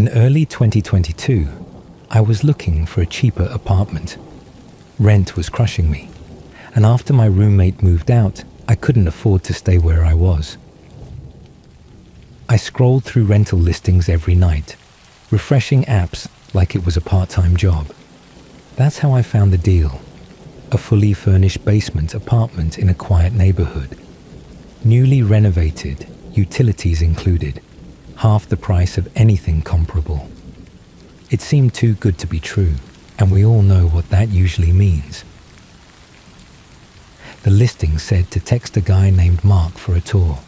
In early 2022, I was looking for a cheaper apartment. Rent was crushing me, and after my roommate moved out, I couldn't afford to stay where I was. I scrolled through rental listings every night, refreshing apps like it was a part-time job. That's how I found the deal. A fully furnished basement apartment in a quiet neighborhood. Newly renovated, utilities included, half the price of anything comparable. It seemed too good to be true, and we all know what that usually means. The listing said to text a guy named Mark for a tour.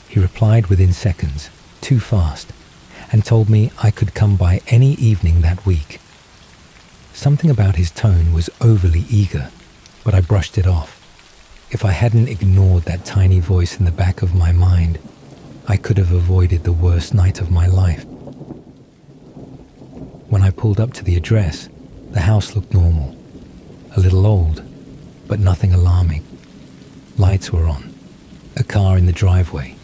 He replied within seconds, too fast, and told me I could come by any evening that week. Something about his tone was overly eager, but I brushed it off. If I hadn't ignored that tiny voice in the back of my mind, I could have avoided the worst night of my life. When I pulled up to the address, the house looked normal. A little old, but nothing alarming. Lights were on. A car in the driveway.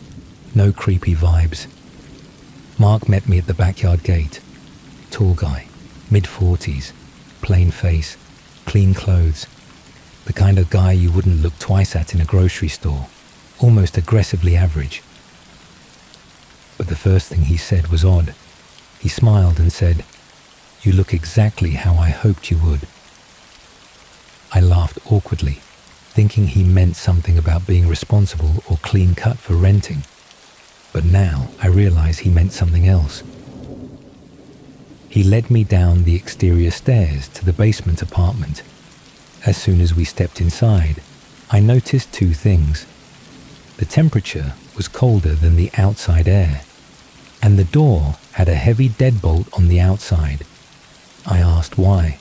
No creepy vibes. Mark met me at the backyard gate. Tall guy, mid-40s, plain face, clean clothes. The kind of guy you wouldn't look twice at in a grocery store. Almost aggressively average. But the first thing he said was odd. He smiled and said, "You look exactly how I hoped you would." I laughed awkwardly, thinking he meant something about being responsible or clean-cut for renting. But now I realize he meant something else. He led me down the exterior stairs to the basement apartment. As soon as we stepped inside, I noticed two things. The temperature was colder than the outside air, and the door had a heavy deadbolt on the outside. I asked why.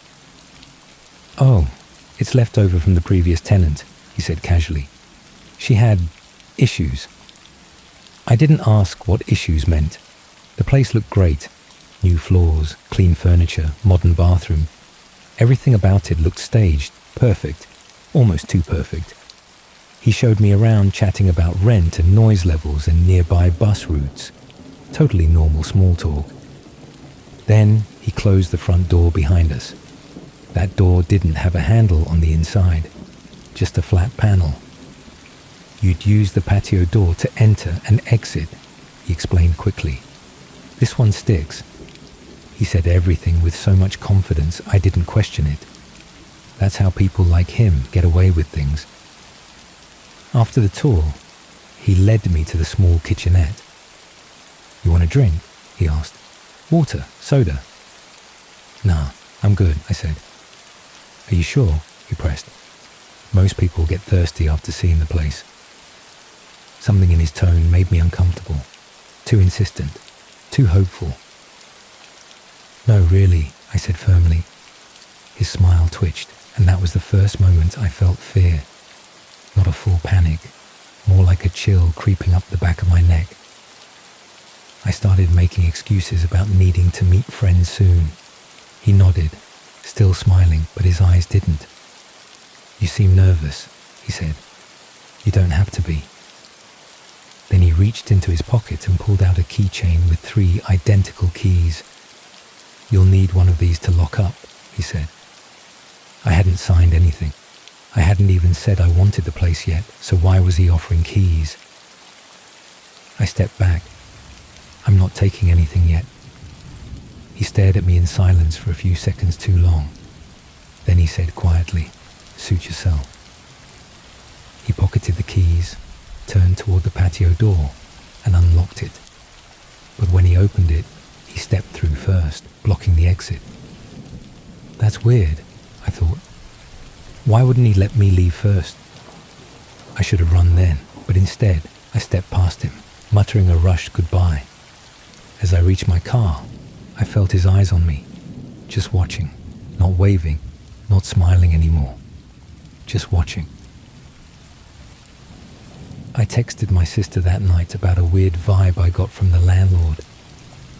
"Oh, it's left over from the previous tenant," he said casually. "She had issues." I didn't ask what issues meant. The place looked great. New floors, clean furniture, modern bathroom. Everything about it looked staged, perfect, almost too perfect. He showed me around chatting about rent and noise levels and nearby bus routes. Totally normal small talk. Then he closed the front door behind us. That door didn't have a handle on the inside, just a flat panel. You'd use the patio door to enter and exit, he explained quickly. "This one sticks." He said everything with so much confidence I didn't question it. That's how people like him get away with things. After the tour, he led me to the small kitchenette. "You want a drink?" he asked. "Water? Soda?" "Nah, I'm good," I said. "Are you sure?" he pressed. Most people get thirsty after seeing the place. Something in his tone made me uncomfortable. Too insistent. Too hopeful. "No, really," I said firmly. His smile twitched, and that was the first moment I felt fear. Not a full panic, more like a chill creeping up the back of my neck. I started making excuses about needing to meet friends soon. He nodded, still smiling, but his eyes didn't. "You seem nervous," he said. "You don't have to be." Then he reached into his pocket and pulled out a keychain with 3 identical keys. "You'll need one of these to lock up," he said. I hadn't signed anything. I hadn't even said I wanted the place yet, so why was he offering keys? I stepped back. "I'm not taking anything yet." He stared at me in silence for a few seconds too long. Then he said quietly, "Suit yourself." He pocketed the keys, turned toward the patio door, and unlocked it. But when he opened it, he stepped through first, blocking the exit. That's weird, I thought. Why wouldn't he let me leave first? I should have run then, but instead I stepped past him, muttering a rushed goodbye. As I reached my car, I felt his eyes on me, just watching, not waving, not smiling anymore, just watching. I texted my sister that night about a weird vibe I got from the landlord.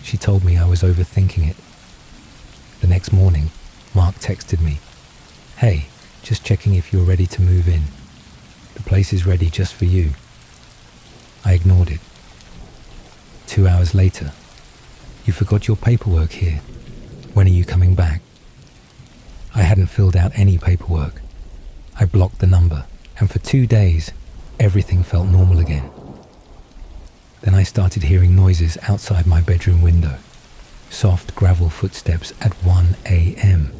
She told me I was overthinking it. The next morning, Mark texted me, "Hey, just checking if you're ready to move in. The place is ready just for you." I ignored it. 2 hours later, "You forgot your paperwork here. When are you coming back?" I hadn't filled out any paperwork. I blocked the number, and for 2 days, everything felt normal again. Then I started hearing noises outside my bedroom window. Soft gravel footsteps at 1 a.m.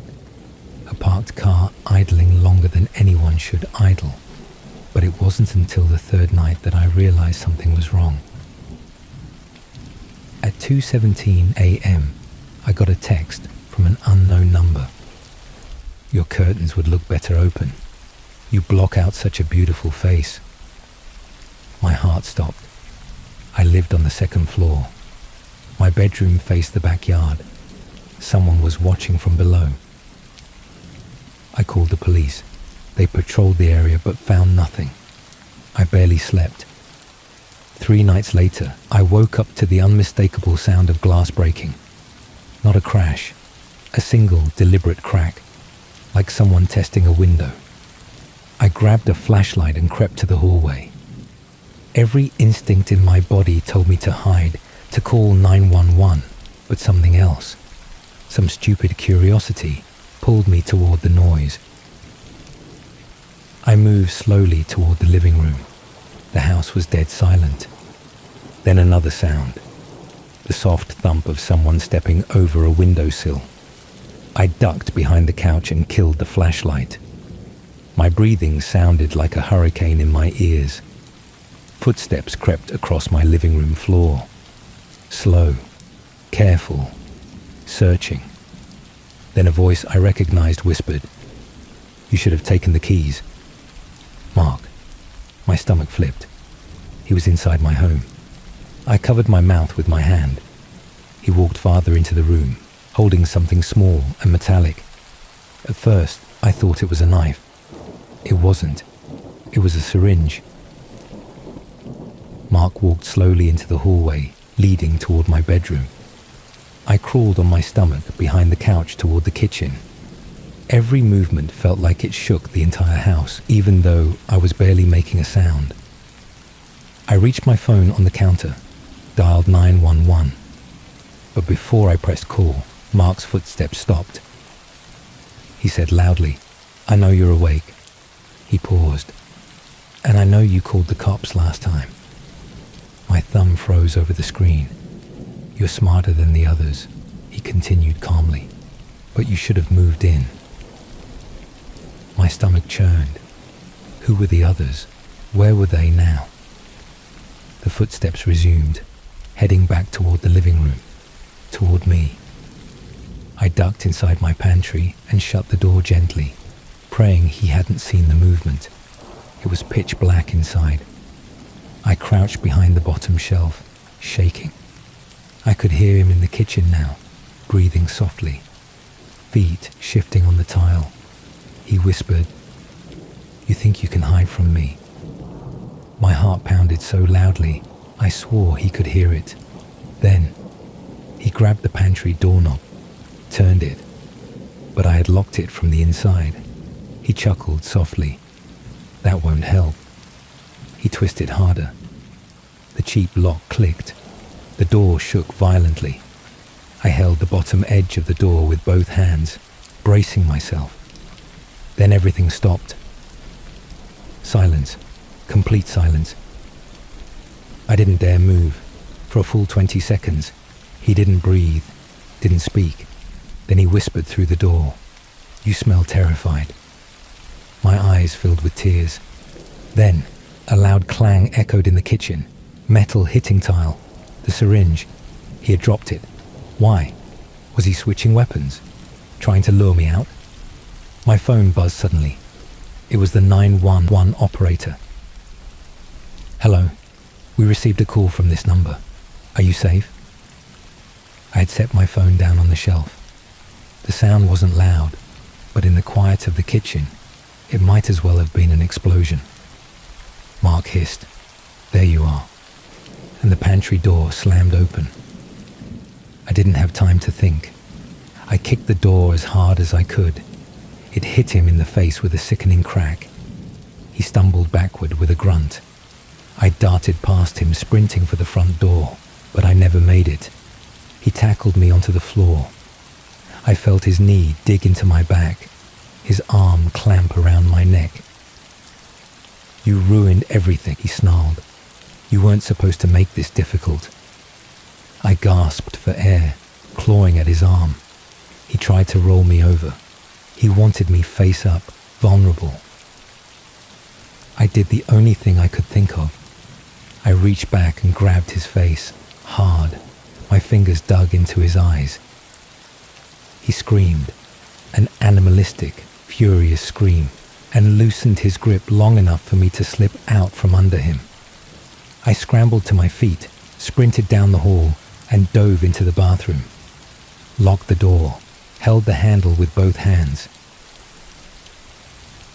A parked car idling longer than anyone should idle. But it wasn't until the third night that I realized something was wrong. At 2:17 a.m., I got a text from an unknown number. "Your curtains would look better open. You block out such a beautiful face." My heart stopped. I lived on the second floor. My bedroom faced the backyard. Someone was watching from below. I called the police. They patrolled the area but found nothing. I barely slept. 3 nights later, I woke up to the unmistakable sound of glass breaking. Not a crash, a single deliberate crack, like someone testing a window. I grabbed a flashlight and crept to the hallway. Every instinct in my body told me to hide, to call 911, but something else, some stupid curiosity, pulled me toward the noise. I moved slowly toward the living room. The house was dead silent. Then another sound, the soft thump of someone stepping over a windowsill. I ducked behind the couch and killed the flashlight. My breathing sounded like a hurricane in my ears. Footsteps crept across my living room floor. Slow, careful, searching. Then a voice I recognized whispered, "You should have taken the keys." Mark. My stomach flipped. He was inside my home. I covered my mouth with my hand. He walked farther into the room, holding something small and metallic. At first, I thought it was a knife. It wasn't. It was a syringe. Mark walked slowly into the hallway, leading toward my bedroom. I crawled on my stomach behind the couch toward the kitchen. Every movement felt like it shook the entire house, even though I was barely making a sound. I reached my phone on the counter, dialed 911. But before I pressed call, Mark's footsteps stopped. He said loudly, "I know you're awake." He paused. "And I know you called the cops last time." My thumb froze over the screen. "You're smarter than the others," he continued calmly, "but you should have moved in." My stomach churned. Who were the others? Where were they now? The footsteps resumed, heading back toward the living room, toward me. I ducked inside my pantry and shut the door gently, praying he hadn't seen the movement. It was pitch black inside. I crouched behind the bottom shelf, shaking. I could hear him in the kitchen now, breathing softly, feet shifting on the tile. He whispered, "You think you can hide from me?" My heart pounded so loudly, I swore he could hear it. Then, he grabbed the pantry doorknob, turned it, but I had locked it from the inside. He chuckled softly. "That won't help." He twisted harder. The cheap lock clicked. The door shook violently. I held the bottom edge of the door with both hands, bracing myself. Then everything stopped. Silence. Complete silence. I didn't dare move. For a full 20 seconds, he didn't breathe, didn't speak. Then he whispered through the door, "You smell terrified." My eyes filled with tears. Then, a loud clang echoed in the kitchen. Metal hitting tile. The syringe. He had dropped it. Why? Was he switching weapons? Trying to lure me out? My phone buzzed suddenly. It was the 911 operator. "Hello. We received a call from this number. Are you safe?" I had set my phone down on the shelf. The sound wasn't loud, but in the quiet of the kitchen, it might as well have been an explosion. Mark hissed, "There you are." And the pantry door slammed open. I didn't have time to think. I kicked the door as hard as I could. It hit him in the face with a sickening crack. He stumbled backward with a grunt. I darted past him, sprinting for the front door, but I never made it. He tackled me onto the floor. I felt his knee dig into my back, his arm clamp around my neck. "You ruined everything," he snarled. "You weren't supposed to make this difficult." I gasped for air, clawing at his arm. He tried to roll me over. He wanted me face up, vulnerable. I did the only thing I could think of. I reached back and grabbed his face, hard. My fingers dug into his eyes. He screamed, an animalistic, furious scream, and loosened his grip long enough for me to slip out from under him. I scrambled to my feet, sprinted down the hall, and dove into the bathroom. Locked the door, held the handle with both hands.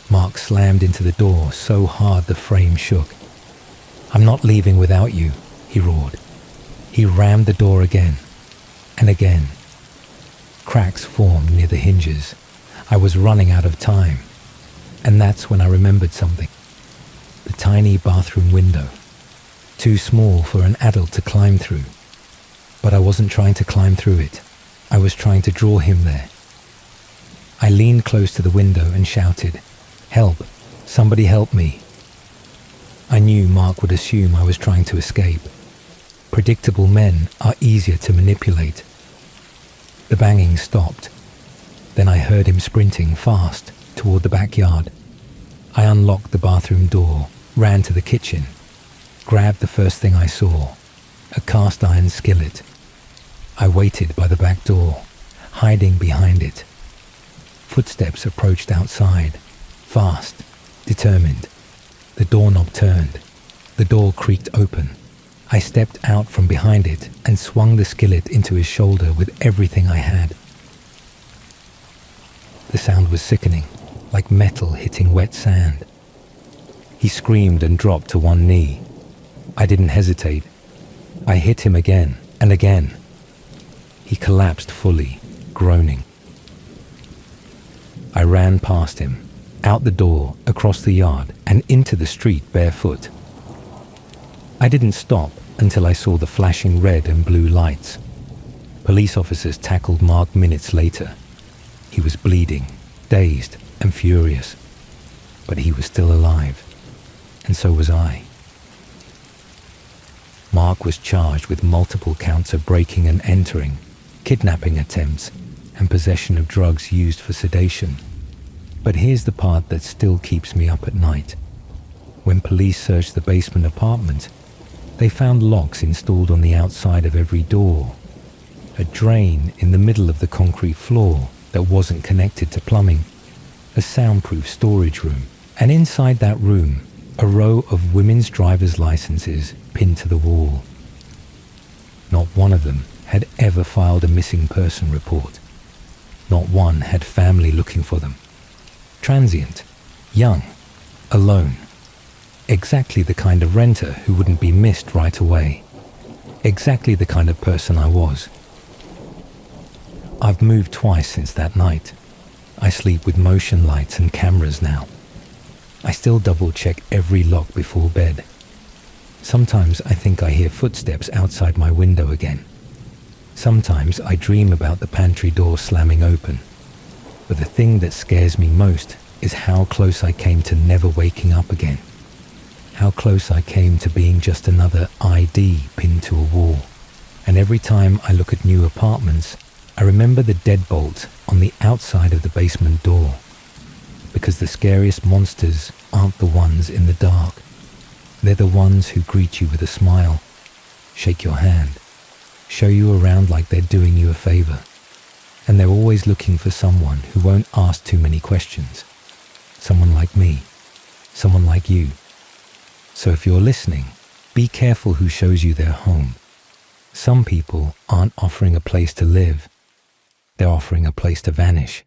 Mark slammed into the door so hard the frame shook. "I'm not leaving without you," he roared. He rammed the door again and again. Cracks formed near the hinges. I was running out of time. And that's when I remembered something. The tiny bathroom window. Too small for an adult to climb through. But I wasn't trying to climb through it. I was trying to draw him there. I leaned close to the window and shouted, "Help! Somebody help me!" I knew Mark would assume I was trying to escape. Predictable men are easier to manipulate. The banging stopped. Then I heard him sprinting fast toward the backyard. I unlocked the bathroom door, ran to the kitchen, grabbed the first thing I saw, a cast iron skillet. I waited by the back door, hiding behind it. Footsteps approached outside, fast, determined. The doorknob turned. The door creaked open. I stepped out from behind it and swung the skillet into his shoulder with everything I had. The sound was sickening, like metal hitting wet sand. He screamed and dropped to one knee. I didn't hesitate. I hit him again and again. He collapsed fully, groaning. I ran past him, out the door, across the yard, and into the street barefoot. I didn't stop until I saw the flashing red and blue lights. Police officers tackled Mark minutes later. He was bleeding, dazed, and furious. But he was still alive, and so was I. Mark was charged with multiple counts of breaking and entering, kidnapping attempts, and possession of drugs used for sedation. But here's the part that still keeps me up at night. When police searched the basement apartment, they found locks installed on the outside of every door, a drain in the middle of the concrete floor that wasn't connected to plumbing, a soundproof storage room, and inside that room, a row of women's driver's licenses pinned to the wall. Not one of them had ever filed a missing person report. Not one had family looking for them. Transient, young, alone. Exactly the kind of renter who wouldn't be missed right away. Exactly the kind of person I was. I've moved twice since that night. I sleep with motion lights and cameras now. I still double-check every lock before bed. Sometimes I think I hear footsteps outside my window again. Sometimes I dream about the pantry door slamming open. But the thing that scares me most is how close I came to never waking up again. How close I came to being just another ID pinned to a wall. And every time I look at new apartments, I remember the deadbolt on the outside of the basement door. Because the scariest monsters aren't the ones in the dark. They're the ones who greet you with a smile, shake your hand, show you around like they're doing you a favor. And they're always looking for someone who won't ask too many questions. Someone like me, someone like you. So if you're listening, be careful who shows you their home. Some people aren't offering a place to live. They're offering a place to vanish.